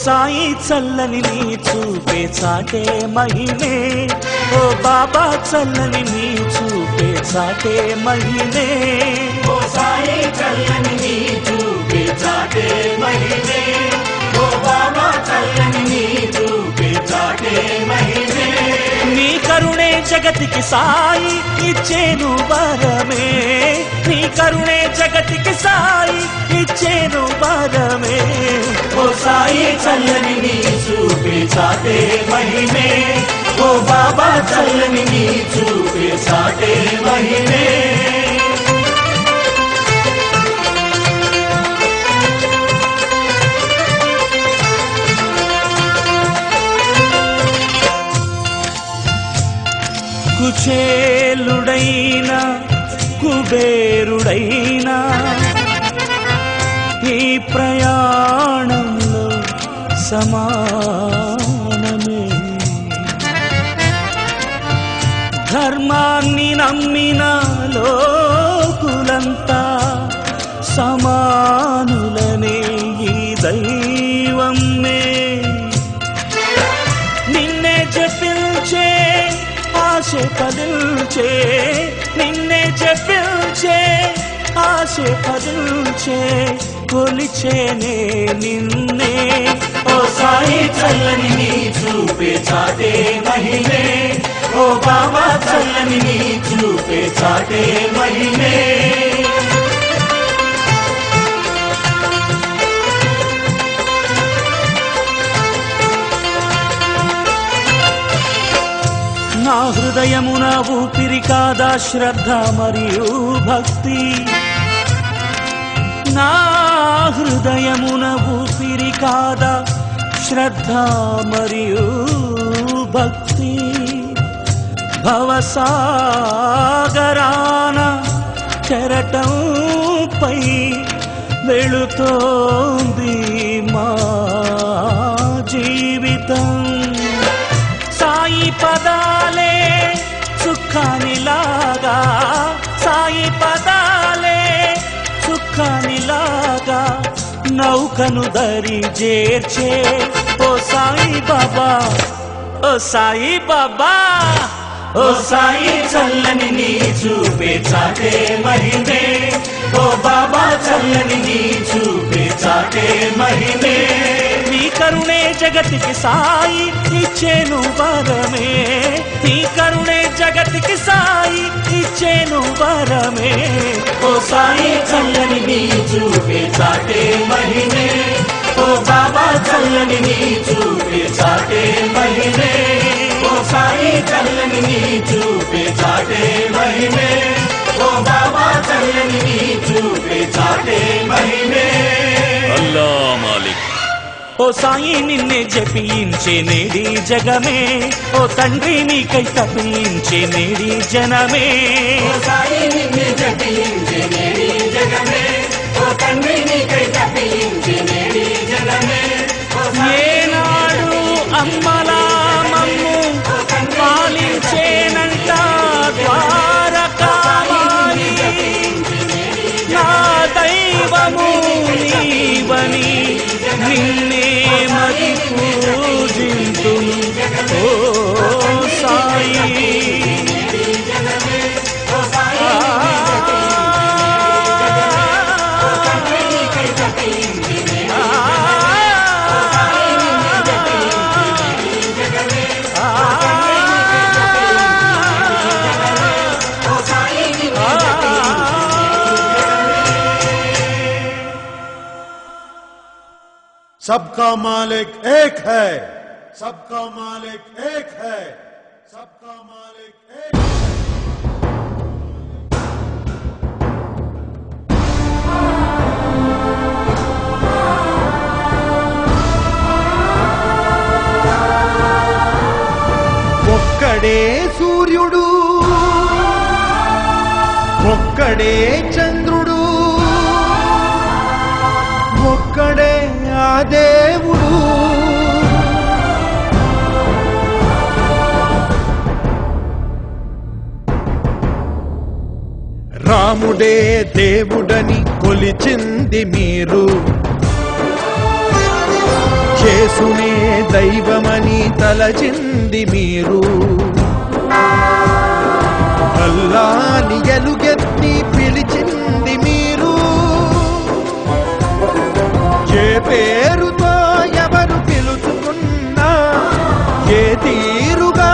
సాయి చల్లని నీ చూపే చాటే మహిమే ఓ బాబా చల్లని నీ చూపే చాటే మహిమే ఓ సాయి చల్లని నీ చూపే చాటే మహిమే ఓ బాబా చల్లని నీ చూపే చాటే మహిమే నీ కరుణే జగతికి సాయి ఇచ్చేను వరమే నీ కరుణే జగతికి సాయి ఇచ్చేను వరమే ఓ సాయి చల్లని నీ చూపే చాటే మహిమే ఓ బాబా చల్లని నీ చూపే చాటే మహిమే కుచేలుడైనా కుబేరుడైనా ఈ ప్రయాణంలో సమానమే ధర్మాన్ని నమ్మిన లోకులంతా సమానులనే ఈ దైవమే నిన్నే జపించే ఆశ పదిల్చే నిన్నే జపించే ఆశ పదిల్చే కొలిచేనే నిన్నే ఓ సాయి చల్లని నీ చూపే చాటే మహిమే ఓ బాబా చల్లని నీ చూపే చాటే మహిమే నా హృదయమున ఊపిరి కాదా శ్రద్ధ మరియు భక్తి నా హృదయమున ఊపిరి కాదా శ్రద్ధ మరియు భక్తి భవసాగరాన కెరటంపై వెళుతోంది మా జీవితం సాయి పదాలే సుఖానిలాగా సాయి పదాలే సుఖానిలాగా నౌకను దరి చేర్చే ఓ సాయి బాబా ఓ సాయి బాబా ఓ సాయి చల్లని నీ చూపే చాటే మహిమే ఓ బాబా చల్లని నీ చూపే చాటే మహిమే నీ కరుణే జగతికి సాయి ఇచ్చేను వరమే నీ కరుణే జగతికి సాయి ఇచ్చేను వరమే ఓ సాయి చల్లని నీ చూపే చాటే మహిమే ఓ బాబా చల్లని నీ చూపే చాటే మహిమే ఓ సాయి చల్లని నీ చూపే చాటే మహిమే ఓ బాబా చల్లని నీ చూపే చాటే మహిమే అల్లా మాలిక్ ఓ సాయి నిన్నే జపించే నేడి జగమే ఓ తండ్రి నీకై తపించే నేడి జనమే ఓ సాయి నిన్నే జపించే నేడి జగమే ఓ తండ్రి నీకై తపించే నేడి జగమే ఏనాడు అమ్మలా మమ్ము పాలించేనంట ద్వారకామాయి నా దైవము నీవని నిన్నే మరి పూజింతును ఓ సాయి सबका मालिक एक है सबका मालिक एक है सबका मालिक एक ఒక్కడే సూర్యుడు ఒక్కడే చంద్రుడు ఒక్కడే ఆ దేవుడు రాముడే దేవుడని కొలిచింది మీరు యేసునే దైవమని తలచింది మీరు, అల్లాని ఎలుగెత్తి పిలిచింది మీరు. ఏ పేరుతో ఎవరు పిలుచుకున్నా, ఏ తీరుగా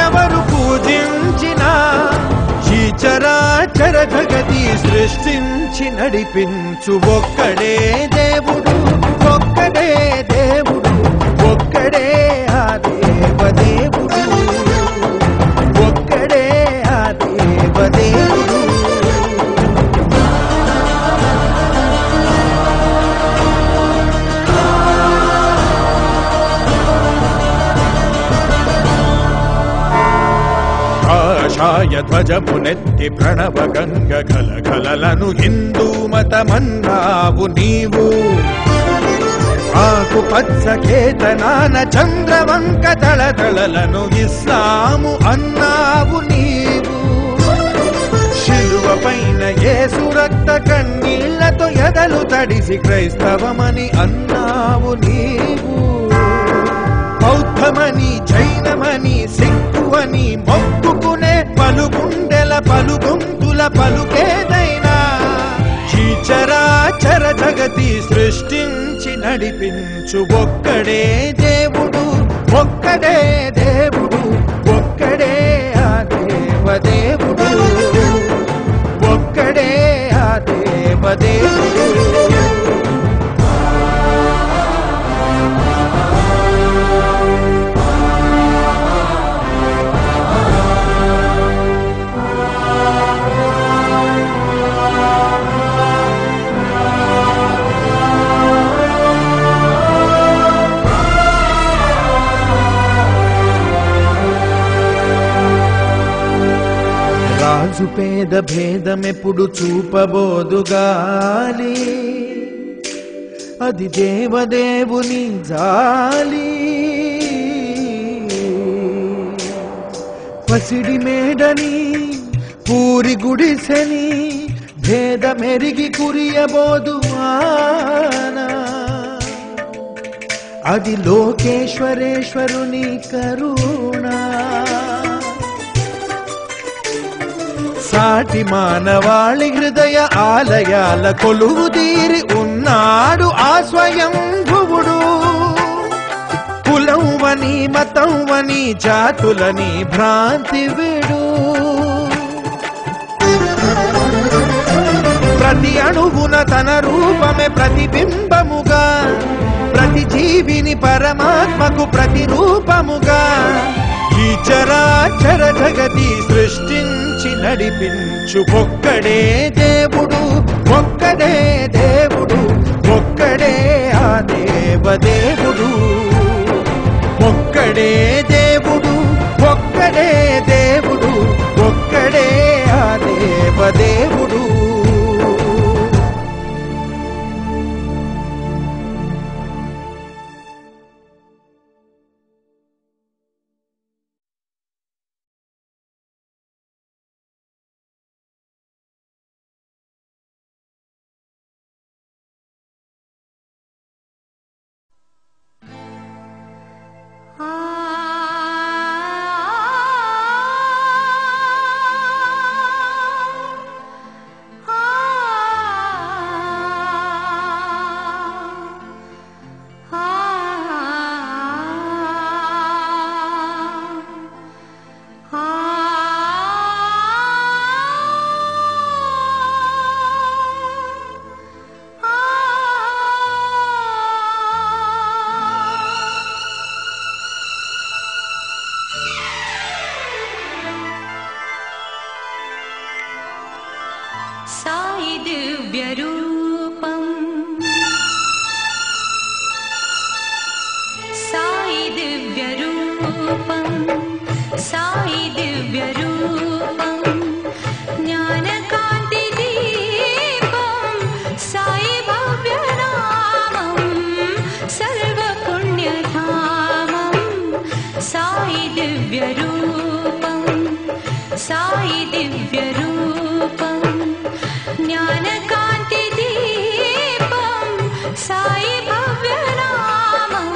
ఎవరు పూజించినా, ఈ చరాచర జగతి సృష్టించి నడిపించు ఒక్కడే దేవుడు, ఒక్కడే దేవుడు, ఒక్కడే ఆ దేవదేవుడు, ఒక్కడే ఆ దేవదేవుడు. కాషాయ ధ్వజమునెత్తి ప్రణవ గంగ గలగలలను హిందూ మతమన్నావు నీవు, ఆకు పచ్చ కేతనాన చంద్రవంక తళతళలను ఇస్లాము అన్నావు నీవు. శిలువ పైన యేసు రక్త కన్నీళ్లతో ఎదలు తడిసి క్రైస్తవమని అన్నావు నీవు. బౌద్ధమని జైనమని సిక్కువని మొక్కుకునే పలుగుండెల పలుగొంతుల పలుకేదైనా, ఈ చరాచర జగతి సృష్టించి నడిపించు ఒక్కడే దేవుడు, ఒక్కడే దేవుడు, ఒక్కడే ఆ దేవదేవుడు, ఒక్కడే ఆ దేవదేవుడు. రాజు పేద భేదమెప్పుడు చూపబోదుగాలి, అది దేవదేవుని జాలి. పసిడి మేడని పూరి గుడిసెని భేదమెరిగి కురియబోదు వాన, అది లోకేశ్వరేశ్వరుని కరుణ. సాటి మానవాళి హృదయ ఆలయాల కొలువు తీరి ఉన్నాడు ఆ స్వయంభువుడు. కులం వని మతం వని జాతులని భ్రాంతి విడు, ప్రతి అణువున తన రూపమే ప్రతిబింబముగా, ప్రతి జీవిని పరమాత్మకు ప్రతిరూపముగా, ఈ చరాచర జగతి సృష్టించి నడిపించు ఒక్కడే దేవుడు, ఒక్కడే దేవుడు, ఒక్కడే ఆ దేవదేవుడు, ఒక్కడే దేవుడు, ఒక్కడే దేవుడు, ఒక్కడే ఆ దేవదేవుడు. साई दिव्य रूपम, साई दिव्य रूपम, साई दिव्य रूपम, ज्ञानकांति दीपम, साई भव्य नामम, सर्व पुण्यधामम, साई दिव्य रूपम, साई दिव्य रूपम, ज्ञानकांति दीपम, साई भव्य नामम,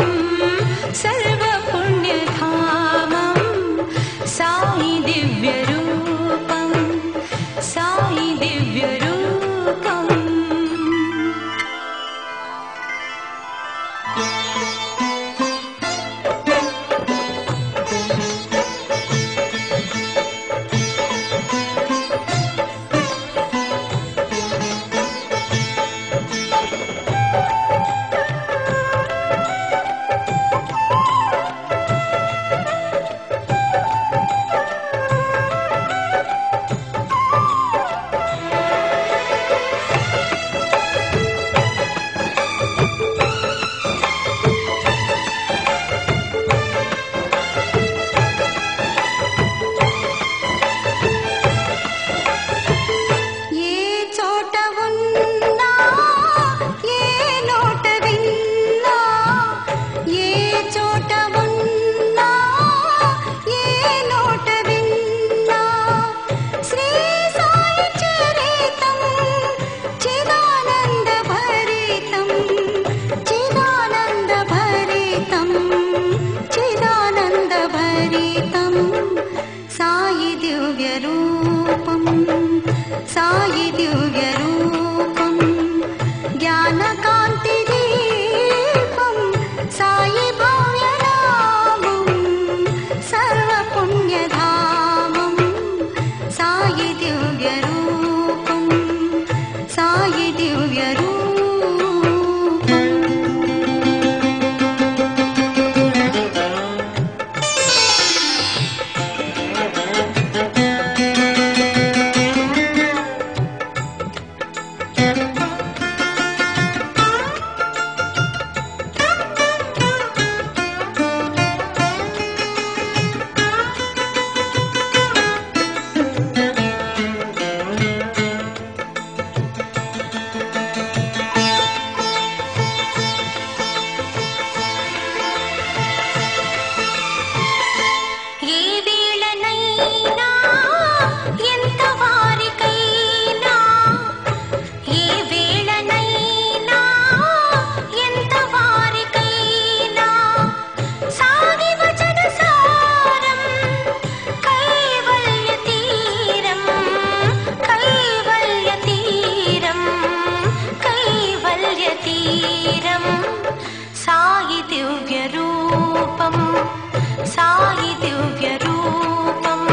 दिव्यरूपम्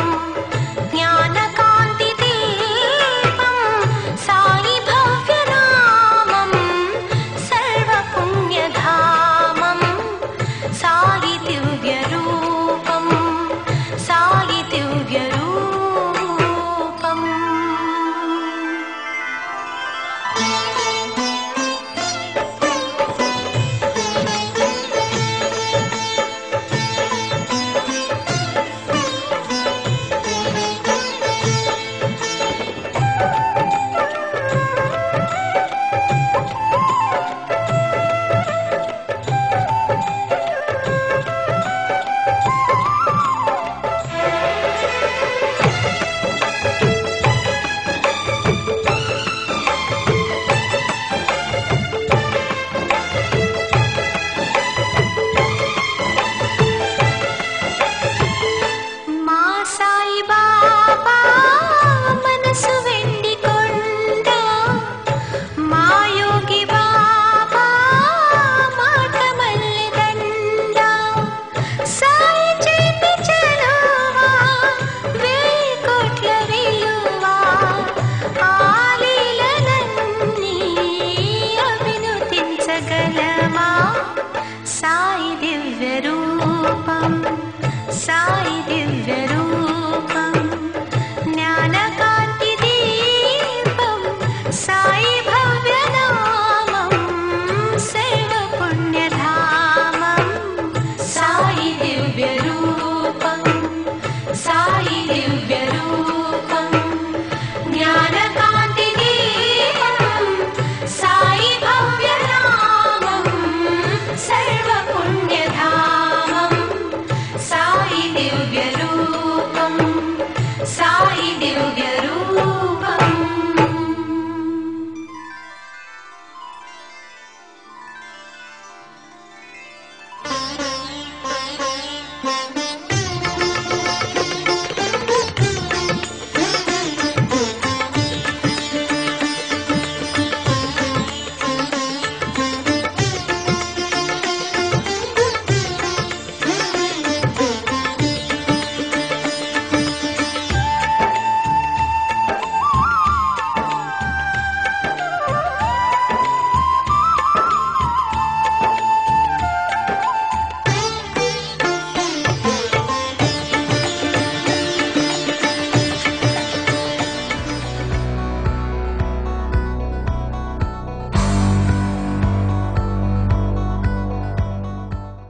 ज्ञानकान्तिदीपं साई भव्यनामं सर्वपुण्यधामं साई दिव्यरूपं साई दिव्यरूपम् మా సాయి బాబా మనసు వెండి కొండ మా యోగి బాబా మాట మల్లెదండ సాయి చేతి చలువా వేయి కోట్ల విలువా ఆలీలలన్నీ అభినుతించగలమా సాయి దివ్యరూపం సాయి దివ్యరూపం జ్ఞానకాంతిదీపం సాయి భవ్యనామం సర్వపుణ్యధామం సాయి దివ్యరూపం సాయి దివ్యరూపం జ్ఞానకాంతిదీపం సాయి భవ్యనామం సర్వపుణ్యధామం సాయి దివ్యరూపం సాయి దివ్య